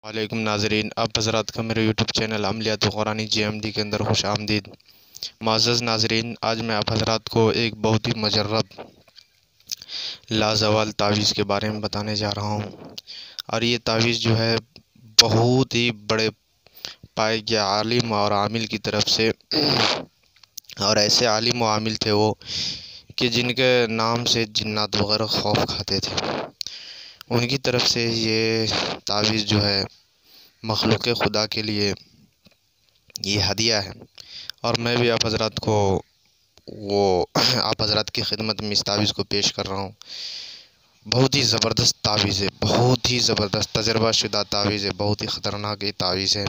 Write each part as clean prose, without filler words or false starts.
वालेकुम नाजरीन, आप हज़रात का मेरे यूट्यूब चैनल अमलियात कुरानी JMD के अंदर खुश आमदीद। मुअज़्ज़ज़ नाजरीन, आज मैं आप हज़रात को एक बहुत ही मजरब लाजवाल तावीज़ के बारे में बताने जा रहा हूँ। और ये तावीज़ जो है बहुत ही बड़े पाए के आलिम और आमिल की तरफ से और ऐसे आलिम व आमिल थे वो कि जिनके नाम से जिन्नात वगैरह खौफ खाते थे। उनकी तरफ से ये तावीज़ जो है मखलूक़ खुदा के लिए ये हदिया है। और मैं भी आप हज़रात को आप हज़रात की खिदमत में इस तावीज़ को पेश कर रहा हूँ। बहुत ही ज़बरदस्त तावीज़ है, बहुत ही ज़बरदस्त तजर्बा शुदा तावीज़ है, बहुत ही ख़तरनाक ये तावीज़ है।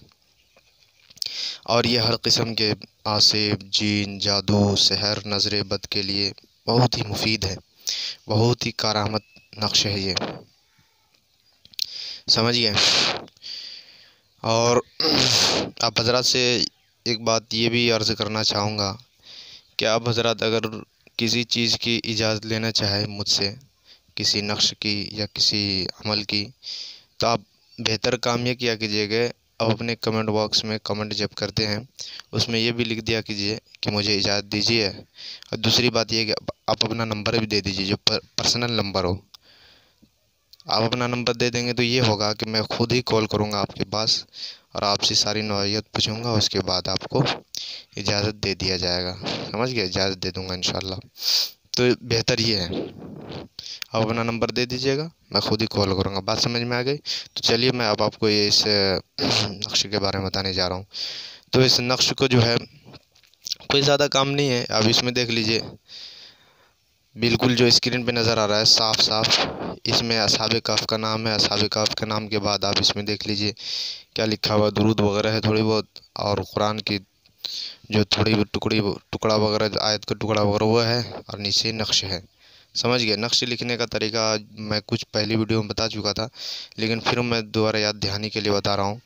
और ये हर किस्म के आसिब, जीन, जादू, सहर, नज़र बद के लिए बहुत ही मुफीद है, बहुत ही करामत नक्श है ये, समझ गए। और आप हज़रात से एक बात ये भी अर्ज़ करना चाहूँगा कि आप हज़रात अगर किसी चीज़ की इजाज़त लेना चाहें मुझसे, किसी नक्श की या किसी अमल की, तो आप बेहतर काम ये किया कीजिएगा, अब अपने कमेंट बॉक्स में कमेंट जब करते हैं उसमें ये भी लिख दिया कीजिए कि मुझे इजाज़त दीजिए। और दूसरी बात ये कि आप अपना नंबर भी दे दीजिए, जो पर्सनल नंबर हो। आप अपना नंबर दे देंगे तो ये होगा कि मैं खुद ही कॉल करूँगा आपके पास और आपसे सारी नौइयत पूछूंगा, उसके बाद आपको इजाज़त दे दिया जाएगा, समझ गए। इजाज़त दे दूंगा इंशाल्लाह। तो बेहतर ये है, आप अपना नंबर दे दीजिएगा, मैं खुद ही कॉल करूँगा। बात समझ में आ गई? तो चलिए मैं अब आपको ये इस नक्श के बारे में बताने जा रहा हूँ। तो इस नक्श को जो है कोई ज़्यादा काम नहीं है। अब इसमें देख लीजिए, बिल्कुल जो स्क्रीन पे नज़र आ रहा है साफ साफ, इसमें असहाबे कहफ का नाम है। असहाबे कहफ के नाम के बाद आप इसमें देख लीजिए क्या लिखा हुआ, दुरूद वगैरह है थोड़ी बहुत, और कुरान की जो थोड़ी टुकड़ा वगैरह, आयत का टुकड़ा वगैरह वो है, और नीचे नक्श है, समझ गए। नक्श लिखने का तरीका मैं कुछ पहली वीडियो में बता चुका था, लेकिन फिर मैं दोबारा याद दहानी के लिए बता रहा हूँ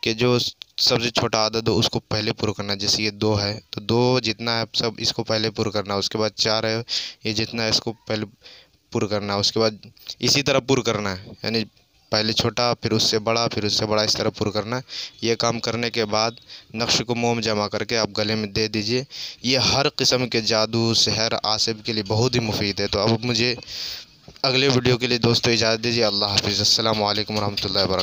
कि जो सबसे छोटा आदद हो उसको पहले पूरा करना है। जैसे ये 2 है तो 2 जितना है सब इसको पहले पूरा करना है। उसके बाद 4 है, ये जितना है इसको पहले पूरा करना है। उसके बाद इसी तरह पूरा करना है, यानी पहले छोटा, फिर उससे बड़ा, फिर उससे बड़ा, इस तरह पूरा करना है। ये काम करने के बाद नक्श को मोम जमा करके आप गले में दे दीजिए। ये हर किस्म के जादू, सहर, आसिब के लिए बहुत ही मुफीद है। तो अब मुझे अगले वीडियो के लिए दोस्तों इजाज़त दीजिए। अल्लाह हाफ़िज़। अस्सलामु अलैकुम रहमतुल्लाहि व बरकातहू।